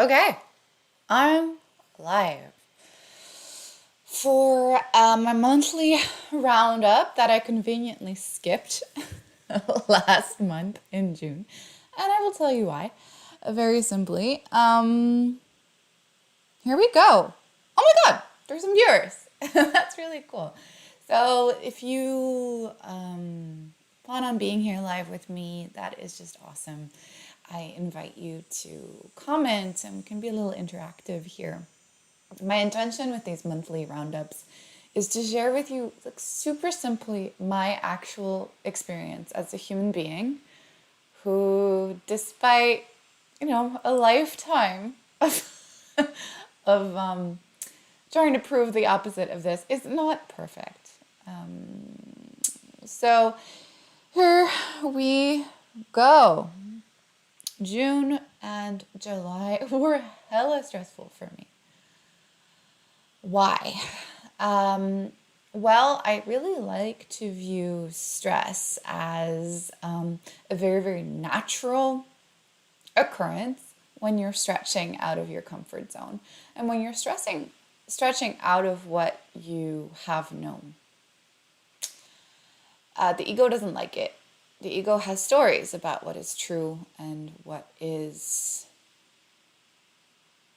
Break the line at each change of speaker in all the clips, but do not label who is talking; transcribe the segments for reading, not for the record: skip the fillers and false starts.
Okay, I'm live for my monthly roundup that I conveniently skipped last month in June. And I will tell you why. Very simply. Here we go. Oh my God, there's some viewers. That's really cool. So if you plan on being here live with me, that is just awesome. I invite you to comment and we can be a little interactive here. My intention with these monthly roundups is to share with you, like, super simply, my actual experience as a human being who, despite, a lifetime of trying to prove the opposite of this, is not perfect. So here we go. June and July were hella stressful for me. Why? Well, I really like to view stress as a very, very natural occurrence when you're stretching out of your comfort zone and when you're stretching out of what you have known. The ego doesn't like it. The ego has stories about what is true and what is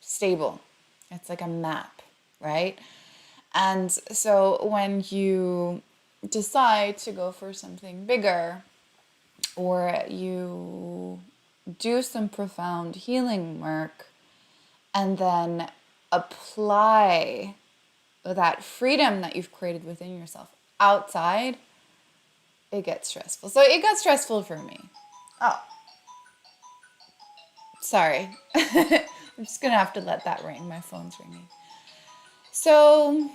stable. It's like a map, right? And so when you decide to go for something bigger, or you do some profound healing work and then apply that freedom that you've created within yourself outside, it gets stressful. So it got stressful for me. Oh, sorry. I'm just gonna have to let that ring. My phone's ringing. So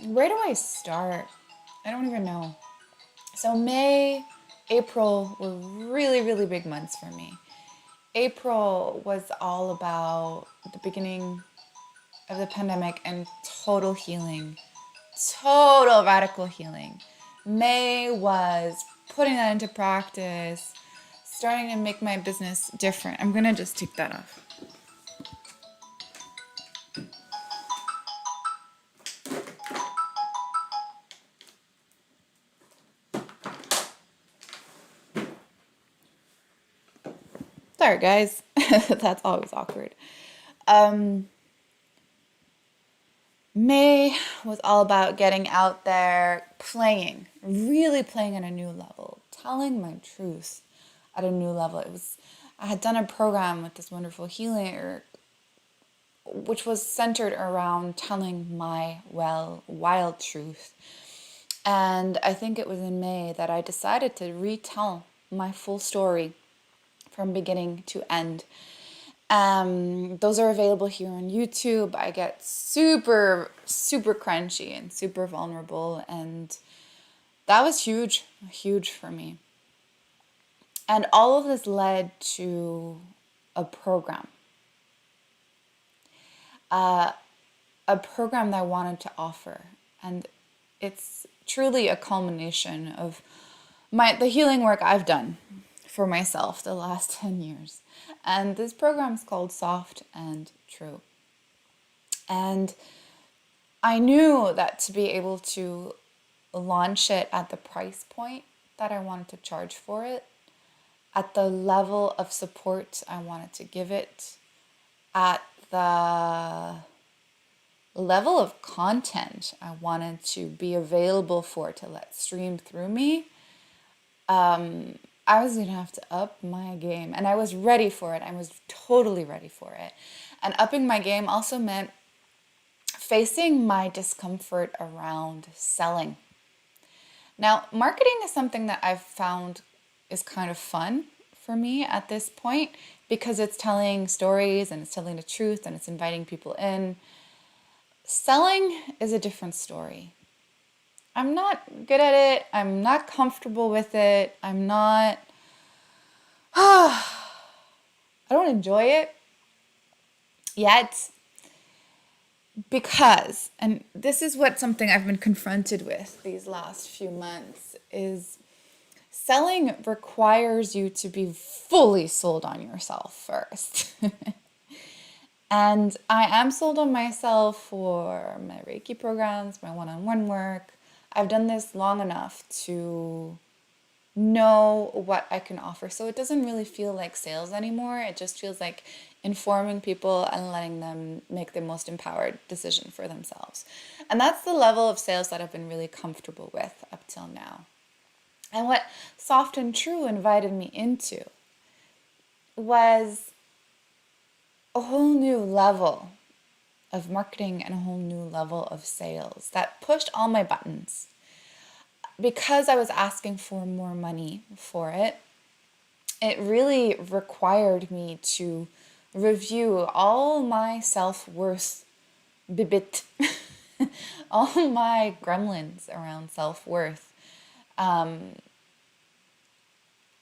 where do I start? I don't even know. So May, April were really, really big months for me. April was all about the beginning of the pandemic and total healing, total radical healing. May was putting that into practice, starting to make my business different. I'm gonna just take that off. Sorry, guys. That's always awkward. May was all about getting out there, playing, really playing at a new level, telling my truth at a new level. I had done a program with this wonderful healer, which was centered around telling my wild truth. And I think it was in May that I decided to retell my full story from beginning to end. Those are available here on YouTube. I get super, super crunchy and super vulnerable, and that was huge for me. And all of this led to a program. A program that I wanted to offer. And it's truly a culmination of the healing work I've done for myself the last 10 years. And this program is called Soft and True. And I knew that to be able to launch it at the price point that I wanted to charge for it, at the level of support I wanted to give it, at the level of content I wanted to be available for to let stream through me, I was going to have to up my game. And I was ready for it. I was totally ready for it. And upping my game also meant facing my discomfort around selling. Now, marketing is something that I've found is kind of fun for me at this point because it's telling stories and it's telling the truth and it's inviting people in. Selling is a different story. I'm not good at it. I'm not comfortable with it. I don't enjoy it yet because, and this is something I've been confronted with these last few months, is selling requires you to be fully sold on yourself first. And I am sold on myself for my Reiki programs, my one-on-one work. I've done this long enough to know what I can offer. So it doesn't really feel like sales anymore. It just feels like informing people and letting them make the most empowered decision for themselves. And that's the level of sales that I've been really comfortable with up till now. And what Soft and True invited me into was a whole new level of marketing and a whole new level of sales that pushed all my buttons. Because I was asking for more money for it, it really required me to review all my self-worth bibit, all my gremlins around self-worth. I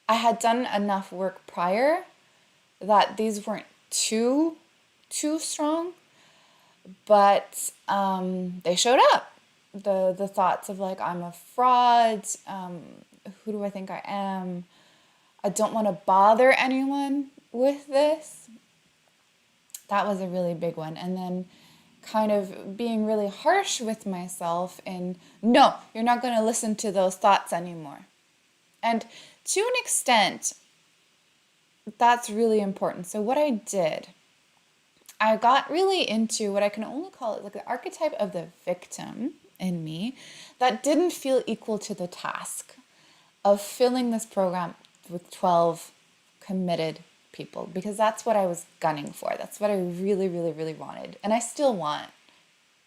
had done enough work prior that these weren't too strong, but they showed up. The thoughts of like, I'm a fraud, who do I think I am? I don't want to bother anyone with this. That was a really big one. And then kind of being really harsh with myself and no, you're not going to listen to those thoughts anymore. And to an extent, that's really important. So what I did, I got really into what I can only call it like the archetype of the victim in me that didn't feel equal to the task of filling this program with 12 committed people, because that's what I was gunning for. That's what I really, really, really wanted. And I still want,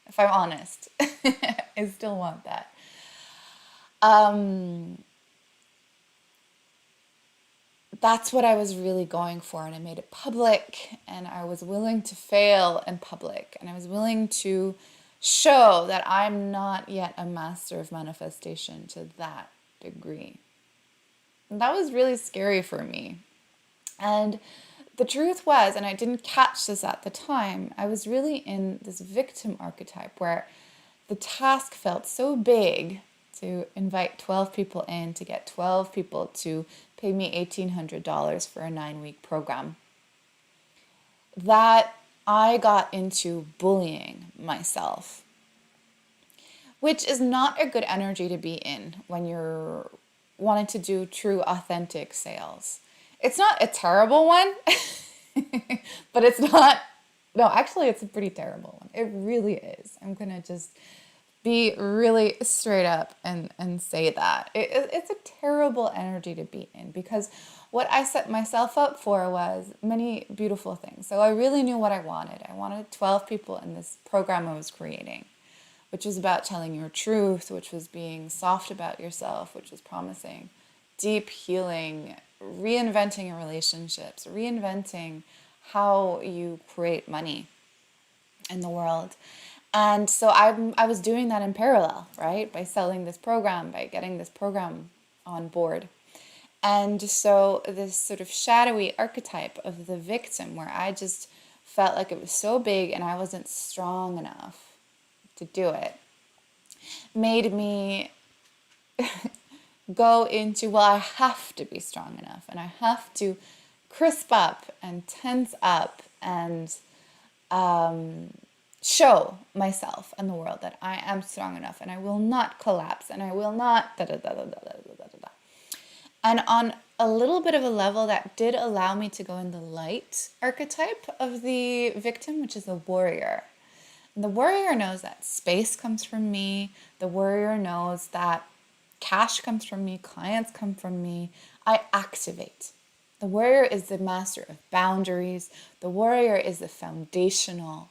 if I'm honest, I still want that. That's what I was really going for, and I made it public, and I was willing to fail in public, and I was willing to show that I'm not yet a master of manifestation to that degree. And that was really scary for me. And the truth was, and I didn't catch this at the time, I was really in this victim archetype where the task felt so big to invite 12 people in, to get 12 people to pay me $1,800 for a 9-week program, that I got into bullying myself, which is not a good energy to be in when you're wanting to do true, authentic sales. It's not a terrible one, but it's not, no, actually it's a pretty terrible one. It really is. I'm going to just be really straight up and say that. It's a terrible energy to be in, because what I set myself up for was many beautiful things. So I really knew what I wanted. I wanted 12 people in this program I was creating, which was about telling your truth, which was being soft about yourself, which was promising deep healing, reinventing your relationships, reinventing how you create money in the world. And so I was doing that in parallel, right? By selling this program, by getting this program on board. And so this sort of shadowy archetype of the victim, where I just felt like it was so big and I wasn't strong enough to do it, made me go into, well, I have to be strong enough and I have to crisp up and tense up and show myself and the world that I am strong enough and I will not collapse and I will not da da da da da da da da da. And on a little bit of a level, that did allow me to go in the light archetype of the victim, which is the warrior. And the warrior knows that space comes from me. The warrior knows that cash comes from me, clients come from me. I activate. The warrior is the master of boundaries. The warrior is the foundational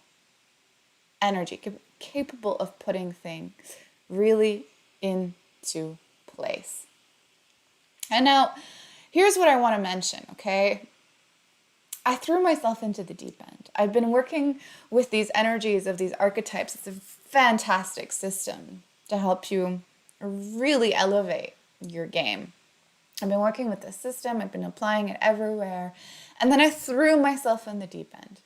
energy, capable of putting things really into place. And now, here's what I want to mention, okay? I threw myself into the deep end. I've been working with these energies of these archetypes. It's a fantastic system to help you really elevate your game. I've been working with this system. I've been applying it everywhere. And then I threw myself in the deep end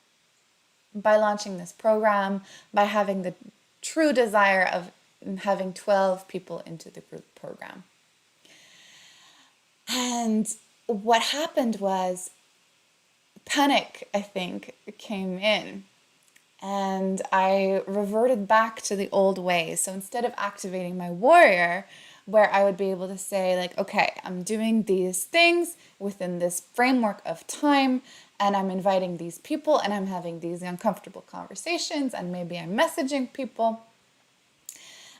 by launching this program, by having the true desire of having 12 people into the group program. And what happened was panic, I think, came in. And I reverted back to the old ways. So instead of activating my warrior, where I would be able to say, like, okay, I'm doing these things within this framework of time, and I'm inviting these people, and I'm having these uncomfortable conversations, and maybe I'm messaging people,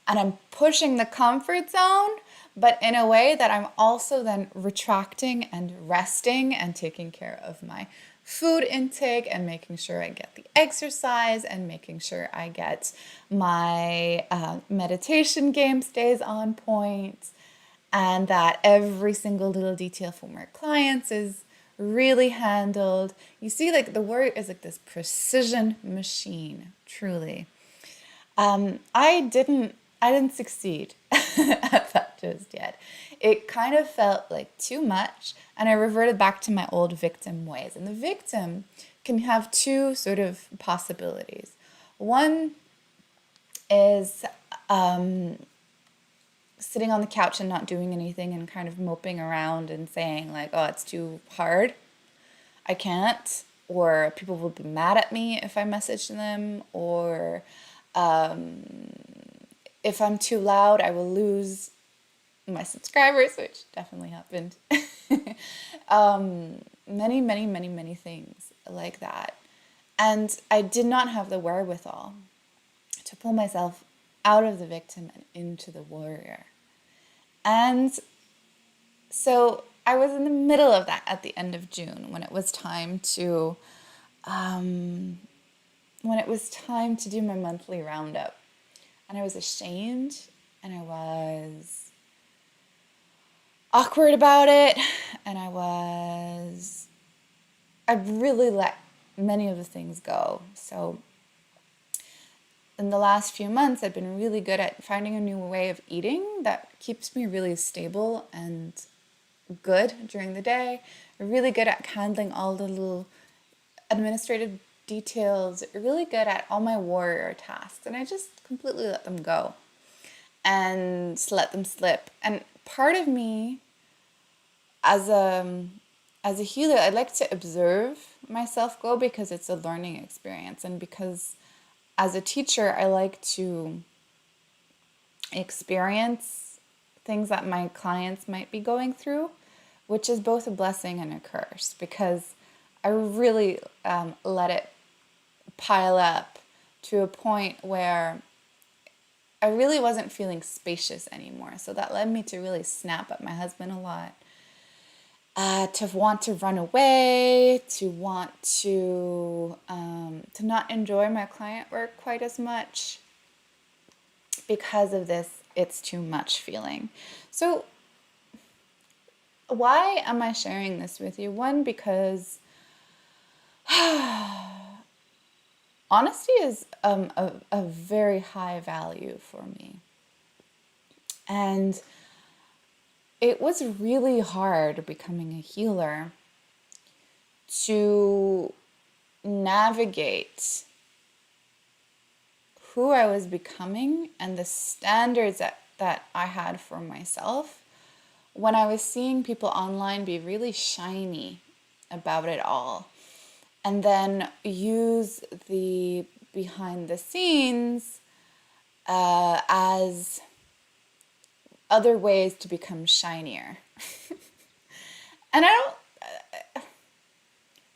and I'm pushing the comfort zone, but in a way that I'm also then retracting and resting and taking care of my food intake and making sure I get the exercise and making sure I get my meditation game stays on point, and that every single little detail for my clients is really handled. You see, like the word is like this precision machine, truly. I didn't succeed at that just yet. It kind of felt like too much, and I reverted back to my old victim ways. And the victim can have two sort of possibilities. One is sitting on the couch and not doing anything and kind of moping around and saying like, oh, it's too hard, I can't, or people will be mad at me if I message them, or if I'm too loud, I will lose my subscribers, which definitely happened. Many, many, many, many things like that. And I did not have the wherewithal to pull myself out of the victim and into the warrior. And so I was in the middle of that at the end of June when it was time to do my monthly roundup. And I was ashamed and I was awkward about it, and I really let many of the things go. So in the last few months, I've been really good at finding a new way of eating that keeps me really stable and good during the day. I'm really good at handling all the little administrative details, really good at all my warrior tasks, and I just completely let them go and let them slip. And part of me, as a healer, I like to observe myself go because it's a learning experience, and because as a teacher, I like to experience things that my clients might be going through, which is both a blessing and a curse, because I really let it pile up to a point where I really wasn't feeling spacious anymore. So that led me to really snap at my husband a lot, to want to run away, to want to not enjoy my client work quite as much because of this it's too much feeling. So why am I sharing this with you? One, because honesty is a very high value for me. And it was really hard becoming a healer to navigate who I was becoming and the standards that I had for myself when I was seeing people online be really shiny about it all, and then use the behind the scenes as other ways to become shinier. And I don't,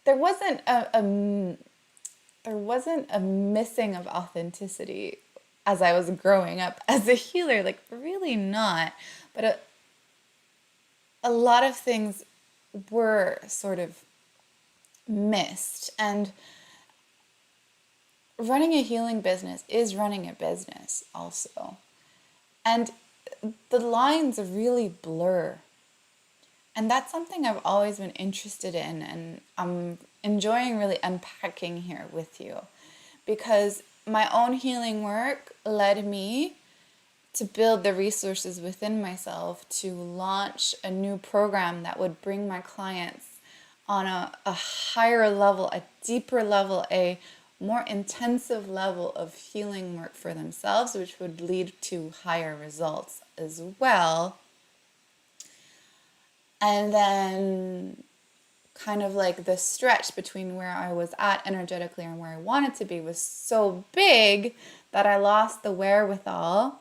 there wasn't a missing of authenticity as I was growing up as a healer, like really not. But a lot of things were sort of missed. And running a healing business is running a business also. And the lines really blur. And that's something I've always been interested in, and I'm enjoying really unpacking here with you, because my own healing work led me to build the resources within myself to launch a new program that would bring my clients on a higher level, a deeper level, a more intensive level of healing work for themselves, which would lead to higher results as well. And then kind of like the stretch between where I was at energetically and where I wanted to be was so big that I lost the wherewithal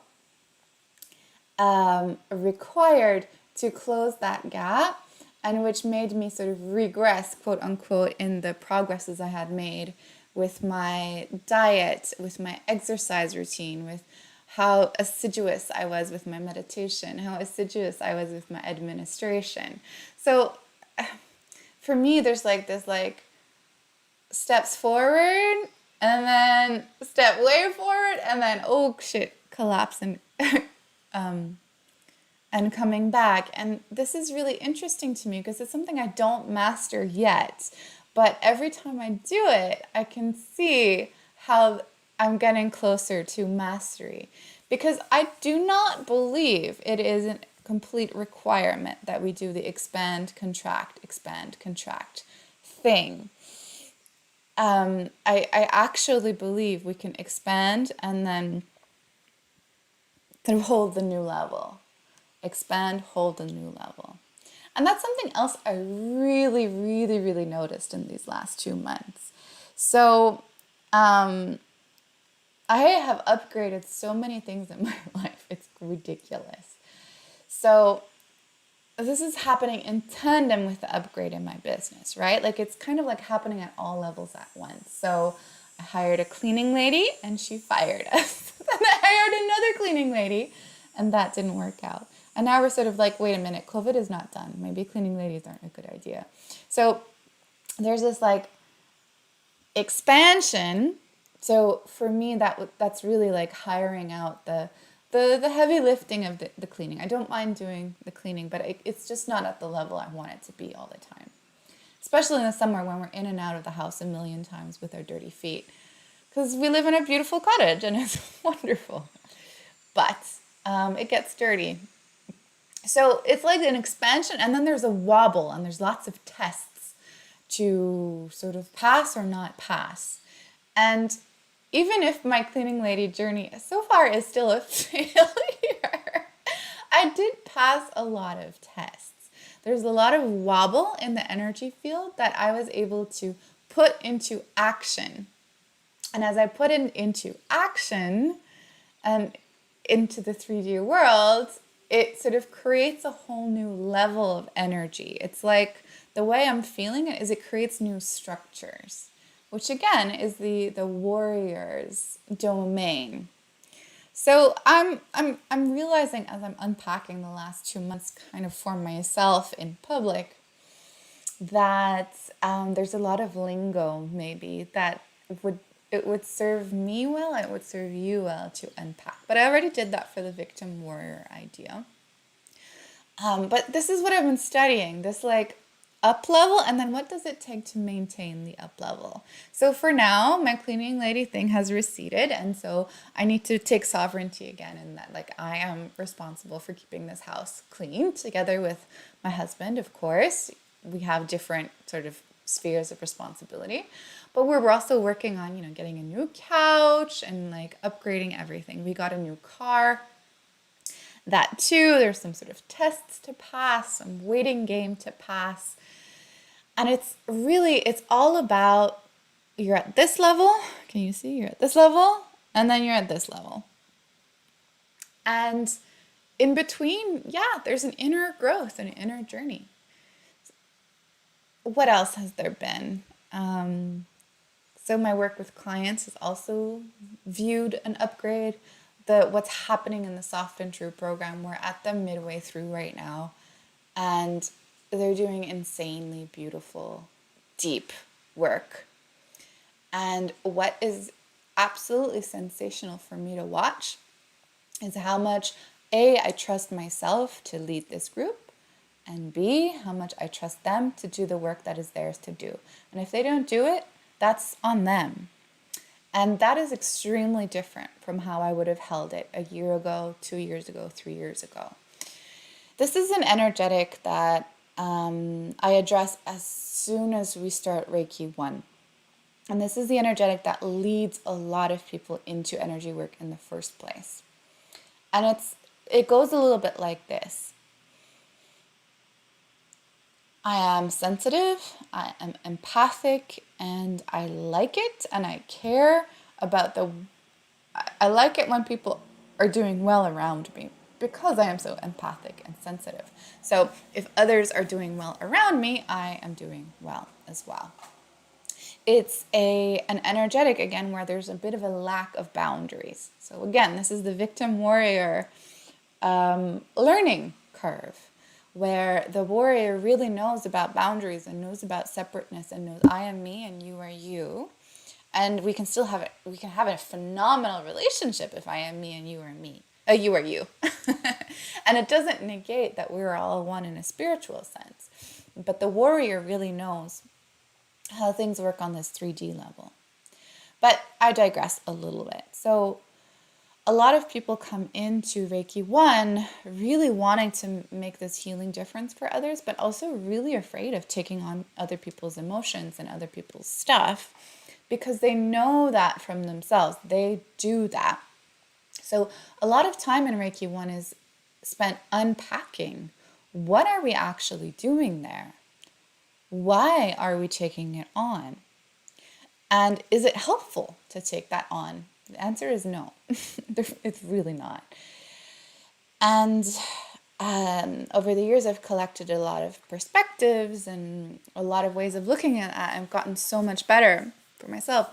required to close that gap, and which made me sort of regress, quote unquote, in the progresses I had made with my diet, with my exercise routine, with how assiduous I was with my meditation, how assiduous I was with my administration. So for me, there's like this like steps forward and then step way forward and then oh shit, collapse and coming back. And this is really interesting to me because it's something I don't master yet. But every time I do it, I can see how I'm getting closer to mastery. Because I do not believe it is a complete requirement that we do the expand, contract thing. I actually believe we can expand and then hold the new level. Expand, hold a new level. And that's something else I really, really, really noticed in these last 2 months. So I have upgraded so many things in my life. It's ridiculous. So this is happening in tandem with the upgrade in my business, right? Like it's kind of like happening at all levels at once. So I hired a cleaning lady and she fired us. Then I hired another cleaning lady and that didn't work out. And now we're sort of like, wait a minute, COVID is not done. Maybe cleaning ladies aren't a good idea. So there's this like expansion. So for me, that's really like hiring out the heavy lifting of the cleaning. I don't mind doing the cleaning, but it's just not at the level I want it to be all the time. Especially in the summer when we're in and out of the house a million times with our dirty feet. Because we live in a beautiful cottage and it's wonderful. But it gets dirty. So it's like an expansion and then there's a wobble and there's lots of tests to sort of pass or not pass. And even if my cleaning lady journey so far is still a failure, I did pass a lot of tests. There's a lot of wobble in the energy field that I was able to put into action. And as I put it into action and into the 3D world, it sort of creates a whole new level of energy. It's like the way I'm feeling it is it creates new structures, which again is the warrior's domain. So I'm realizing as I'm unpacking the last 2 months kind of for myself in public that there's a lot of lingo maybe that would serve me well and it would serve you well to unpack. But I already did that for the victim warrior idea. But this is what I've been studying, this like up level, and then what does it take to maintain the up level? So for now, my cleaning lady thing has receded, and so I need to take sovereignty again in that like I am responsible for keeping this house clean together with my husband, of course. We have different sort of spheres of responsibility, but we're also working on, getting a new couch and like upgrading everything. We got a new car. That too, there's some sort of tests to pass, some waiting game to pass. And it's all about, you're at this level, can you see? You're at this level, and then you're at this level. And in between, there's an inner growth, an inner journey. What else has there been? So my work with clients has also viewed an upgrade. What's happening in the Soft and True program, we're at the midway through right now, and they're doing insanely beautiful, deep work. And what is absolutely sensational for me to watch is how much A, I trust myself to lead this group, and B, how much I trust them to do the work that is theirs to do. And if they don't do it, that's on them. And that is extremely different from how I would have held it a year ago, 2 years ago, 3 years ago. This is an energetic that I address as soon as we start Reiki 1. And this is the energetic that leads a lot of people into energy work in the first place. And it goes a little bit like this. I am sensitive, I am empathic, and I like it, and I care about I like it when people are doing well around me because I am so empathic and sensitive. So if others are doing well around me, I am doing well as well. It's an energetic, again, where there's a bit of a lack of boundaries. So again, this is the victim warrior learning curve, where the warrior really knows about boundaries and knows about separateness and knows I am me and you are you. And we can still have it. We can have a phenomenal relationship if I am me and you are me. You are you. And it doesn't negate that we're all one in a spiritual sense. But the warrior really knows how things work on this 3D level. But I digress a little bit. So a lot of people come into Reiki 1 really wanting to make this healing difference for others, but also really afraid of taking on other people's emotions and other people's stuff because they know that from themselves. They do that. So a lot of time in Reiki 1 is spent unpacking. What are we actually doing there? Why are we taking it on? And is it helpful to take that on? The answer is no. It's really not. And over the years, I've collected a lot of perspectives and a lot of ways of looking at that. I've gotten so much better for myself.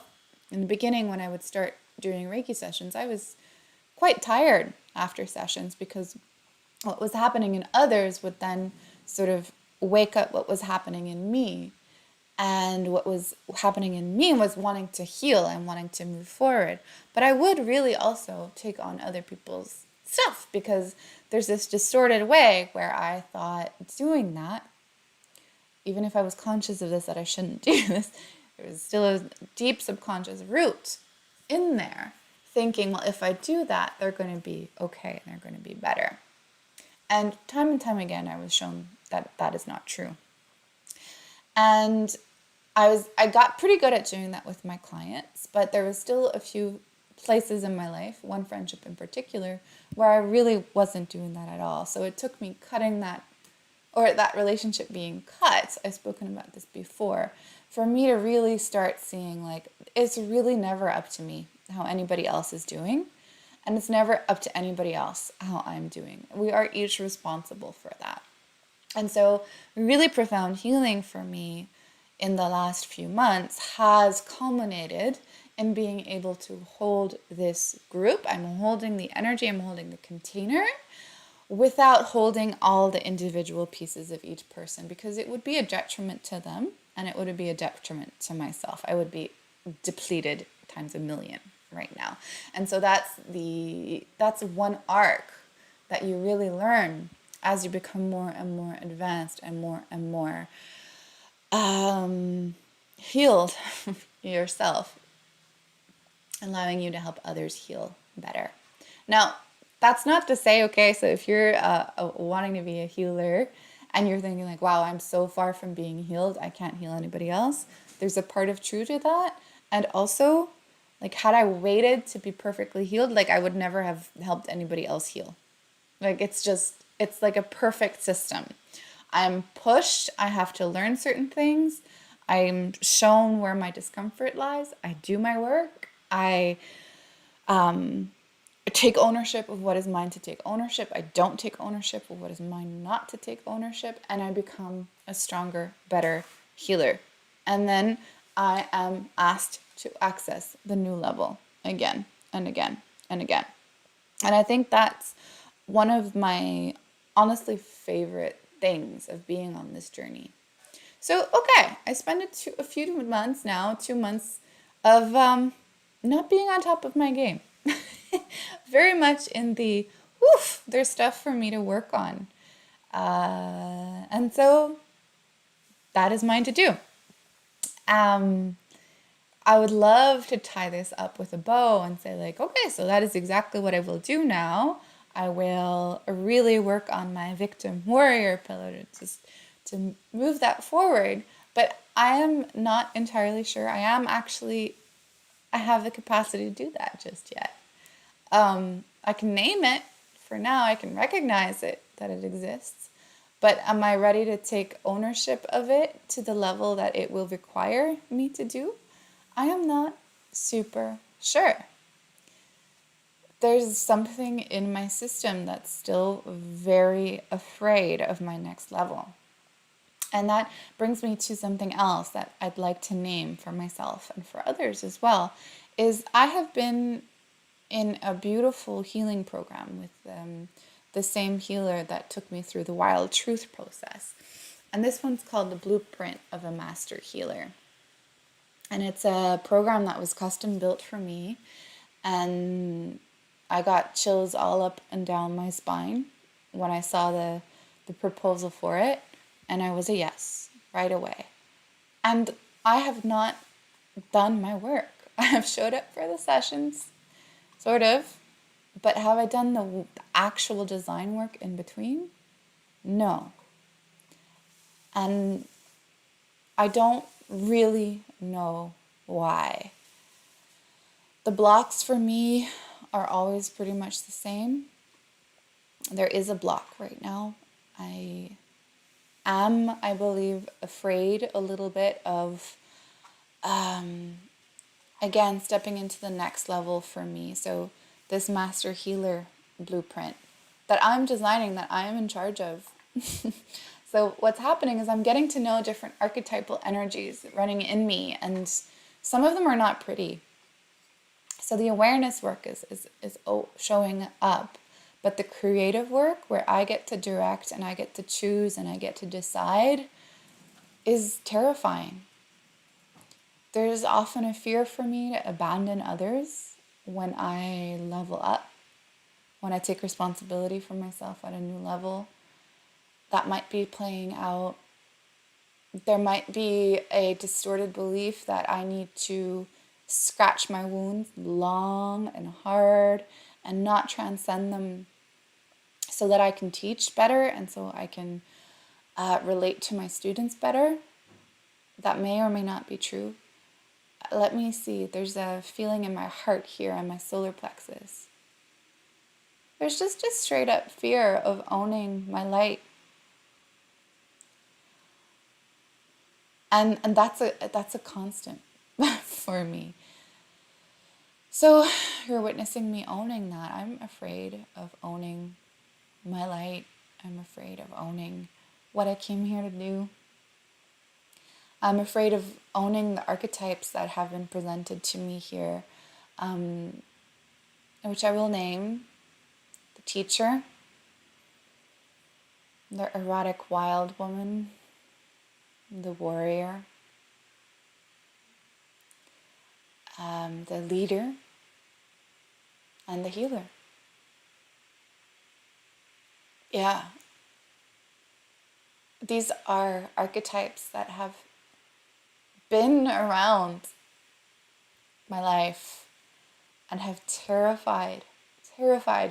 In the beginning, when I would start doing Reiki sessions, I was quite tired after sessions because what was happening in others would then sort of wake up what was happening in me. And what was happening in me was wanting to heal and wanting to move forward. But I would really also take on other people's stuff because there's this distorted way where I thought doing that, even if I was conscious of this, that I shouldn't do this, there was still a deep subconscious root in there thinking, well, if I do that, they're going to be okay and they're going to be better. And time again, I was shown that that is not true. And I got pretty good at doing that with my clients, but there was still a few places in my life, one friendship in particular, where I really wasn't doing that at all. So it took me cutting that, or that relationship being cut, I've spoken about this before, for me to really start seeing like, it's really never up to me how anybody else is doing. And it's never up to anybody else how I'm doing. We are each responsible for that. And so really profound healing for me in the last few months has culminated in being able to hold this group. I'm holding the energy, I'm holding the container without holding all the individual pieces of each person because it would be a detriment to them and it would be a detriment to myself. I would be depleted times a million right now. And so that's one arc that you really learn as you become more and more advanced and more healed yourself, allowing you to help others heal better. Now, that's not to say, okay, so if you're wanting to be a healer and you're thinking like, wow, I'm so far from being healed, I can't heal anybody else. There's a part of truth to that. And also, like, had I waited to be perfectly healed, like I would never have helped anybody else heal. Like, it's like a perfect system. I'm pushed. I have to learn certain things. I'm shown where my discomfort lies. I do my work. I take ownership of what is mine to take ownership. I don't take ownership of what is mine not to take ownership. And I become a stronger, better healer. And then I am asked to access the new level again and again and again. And I think that's one of my honestly favorite things of being on this journey. So, okay, I spent a few months now, 2 months of not being on top of my game. Very much in the, there's stuff for me to work on. And so that is mine to do. I would love to tie this up with a bow and say like, okay, so that is exactly what I will do now. I will really work on my victim warrior pillar to move that forward. But I am not entirely sure I have the capacity to do that just yet. I can name it for now. I can recognize it, that it exists. But am I ready to take ownership of it to the level that it will require me to do? I am not super sure. There's something in my system that's still very afraid of my next level. And that brings me to something else that I'd like to name for myself and for others as well, is I have been in a beautiful healing program with the same healer that took me through the Wild Truth process. And this one's called The Blueprint of a Master Healer. And it's a program that was custom built for me. And I got chills all up and down my spine when I saw the proposal for it. And I was a yes right away. And I have not done my work. I have showed up for the sessions, sort of. But have I done the actual design work in between? No. And I don't really know why. The blocks for me are always pretty much the same. There is a block right now. I am, I believe, afraid a little bit of, again, stepping into the next level for me. So this master healer blueprint that I'm designing, that I am in charge of. So what's happening is I'm getting to know different archetypal energies running in me, and some of them are not pretty. So the awareness work is showing up, but the creative work where I get to direct and I get to choose and I get to decide is terrifying. There's often a fear for me to abandon others when I level up, when I take responsibility for myself at a new level. That might be playing out. There might be a distorted belief that I need to scratch my wounds long and hard and not transcend them so that I can teach better and so I can relate to my students better. That may or may not be true. Let me see. There's a feeling in my heart here on my solar plexus. There's just a straight up fear of owning my light. And that's a constant for me. So you're witnessing me owning that. I'm afraid of owning my light. I'm afraid of owning what I came here to do. I'm afraid of owning the archetypes that have been presented to me here, which I will name the teacher, the erotic wild woman, the warrior, the leader, and the healer. Yeah. These are archetypes that have been around my life and have terrified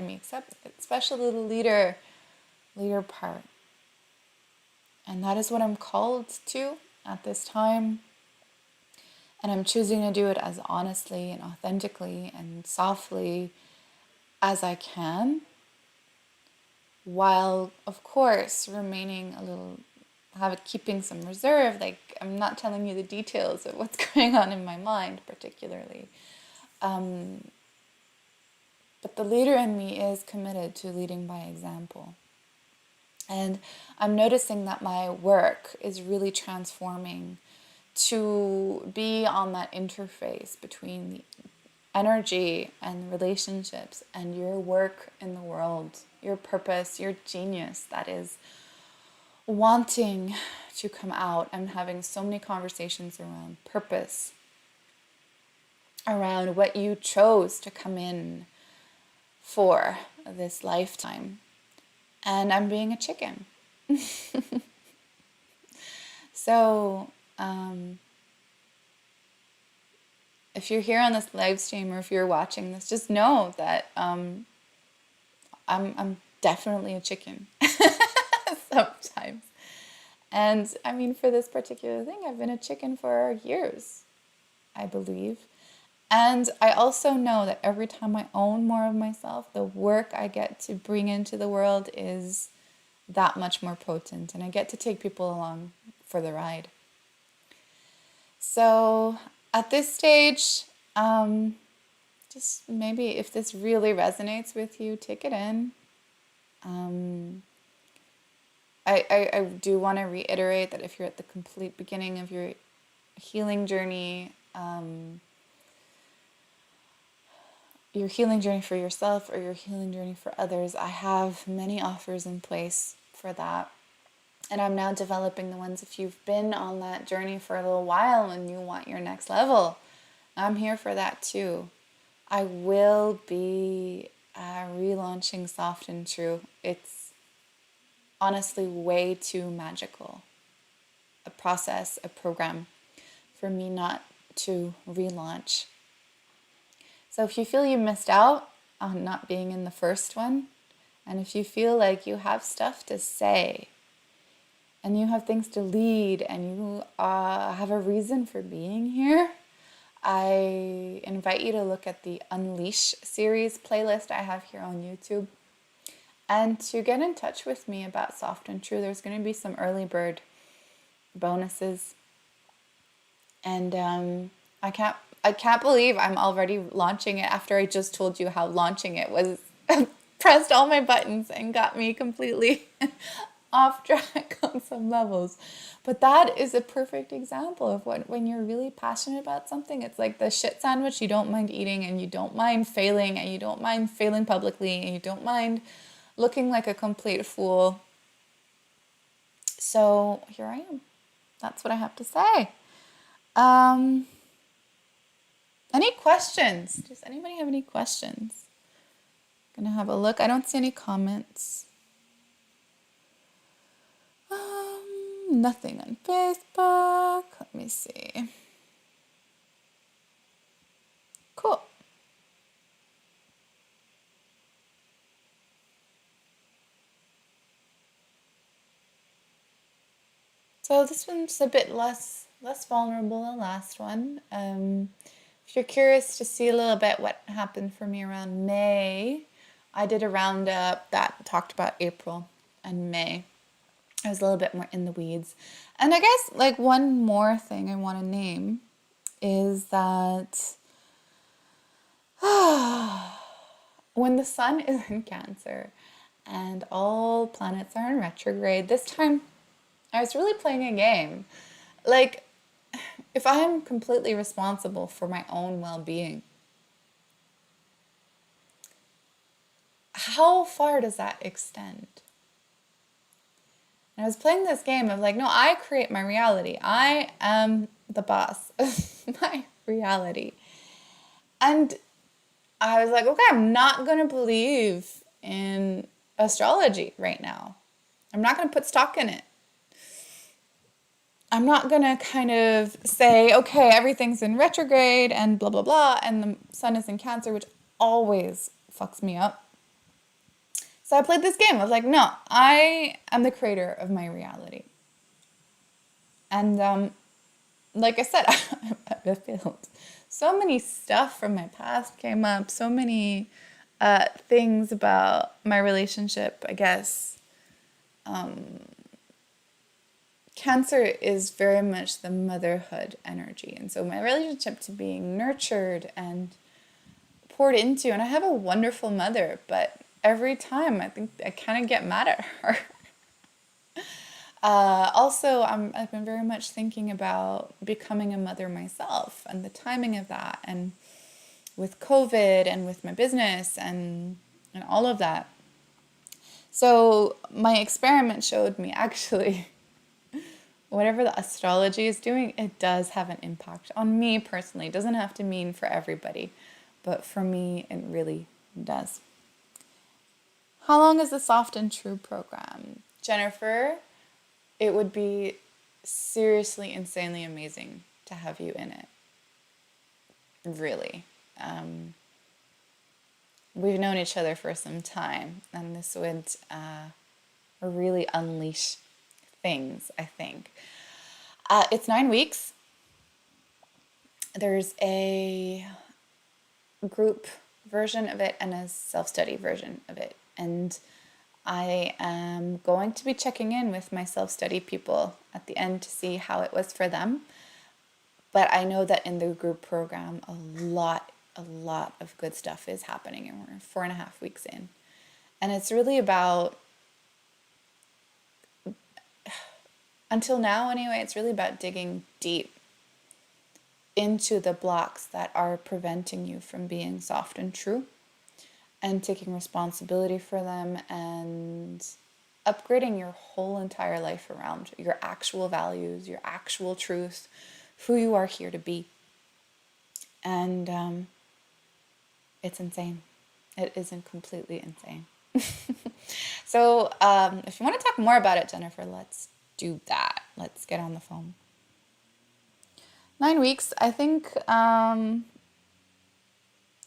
me, especially the leader part. And that is what I'm called to at this time. And I'm choosing to do it as honestly and authentically and softly as I can, while, of course, remaining keeping some reserve. Like, I'm not telling you the details of what's going on in my mind, particularly. But the leader in me is committed to leading by example. And I'm noticing that my work is really transforming to be on that interface between the energy and relationships and your work in the world, your purpose, your genius that is wanting to come out. I'm having so many conversations around purpose, around what you chose to come in for this lifetime. And I'm being a chicken. So, if you're here on this live stream or if you're watching this, just know that I'm definitely a chicken sometimes. And I mean, for this particular thing, I've been a chicken for years, I believe. And I also know that every time I own more of myself, the work I get to bring into the world is that much more potent, and I get to take people along for the ride. So at this stage, just maybe if this really resonates with you, take it in. I do want to reiterate that if you're at the complete beginning of your healing journey, your healing journey for yourself or your healing journey for others, I have many offers in place for that. And I'm now developing the ones if you've been on that journey for a little while and you want your next level. I'm here for that too. I will be relaunching Soft and True. It's honestly way too magical a process, a program for me not to relaunch. So if you feel you missed out on not being in the first one, and if you feel like you have stuff to say, and you have things to lead, and you have a reason for being here, I invite you to look at the Unleash series playlist I have here on YouTube, and to get in touch with me about Soft and True. There's going to be some early bird bonuses, and I can't believe I'm already launching it after I just told you how launching it was pressed all my buttons and got me completely off track on some levels. But that is a perfect example of when you're really passionate about something. It's like the shit sandwich you don't mind eating, and you don't mind failing, and you don't mind failing publicly, and you don't mind looking like a complete fool. So here I am. That's what I have to say. Any questions? Does anybody have any questions? Gonna have a look. I don't see any comments. Nothing on Facebook. Let me see. Cool. So this one's a bit less vulnerable than the last one. If you're curious to see a little bit what happened for me around May, I did a roundup that talked about April and May. I was a little bit more in the weeds. And I guess like one more thing I want to name is that when the sun is in Cancer and all planets are in retrograde, this time I was really playing a game. Like, if I am completely responsible for my own well-being, how far does that extend? And I was playing this game of like, no, I create my reality. I am the boss of my reality. And I was like, okay, I'm not going to believe in astrology right now. I'm not going to put stock in it. I'm not going to kind of say, okay, everything's in retrograde and blah, blah, blah, and the sun is in Cancer, which always fucks me up. So I played this game. I was like, no, I am the creator of my reality. And like I said, I failed. So many stuff from my past came up. So many things about my relationship, I guess. Cancer is very much the motherhood energy. And so my relationship to being nurtured and poured into, and I have a wonderful mother, but every time I think I kind of get mad at her. Also, I've been very much thinking about becoming a mother myself and the timing of that, and with COVID and with my business and all of that. So my experiment showed me actually whatever the astrology is doing, it does have an impact on me personally. It doesn't have to mean for everybody, but for me, it really does. How long is the Soft and True program? Jennifer, it would be seriously, insanely amazing to have you in it. Really. We've known each other for some time, and this would really unleash things, I think. It's 9 weeks. There's a group version of it and a self-study version of it. And I am going to be checking in with my self-study people at the end to see how it was for them. But I know that in the group program, a lot of good stuff is happening, and we're 4.5 weeks in. And it's really about, until now anyway, it's really about digging deep into the blocks that are preventing you from being soft and true, and taking responsibility for them, and upgrading your whole entire life around your actual values, your actual truth, who you are here to be. And it's insane. It isn't completely insane. So if you want to talk more about it, Jennifer, let's do that. Let's get on the phone. 9 weeks. I think I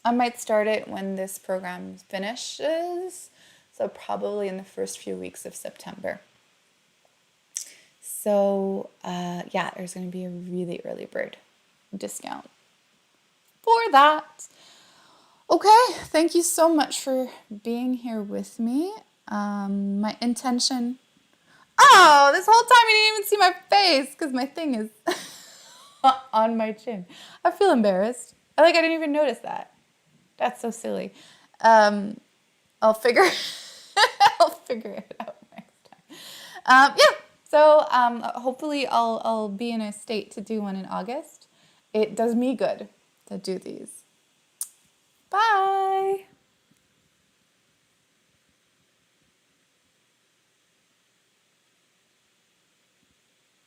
might start it when this program finishes. So probably in the first few weeks of September. So yeah, there's going to be a really early bird discount for that. Okay, thank you so much for being here with me. My intention... Oh, this whole time you didn't even see my face because my thing is on my chin. I feel embarrassed. I didn't even notice that. That's so silly. I'll figure I'll figure it out next time. Yeah. So hopefully I'll be in a state to do one in August. It does me good to do these. Bye.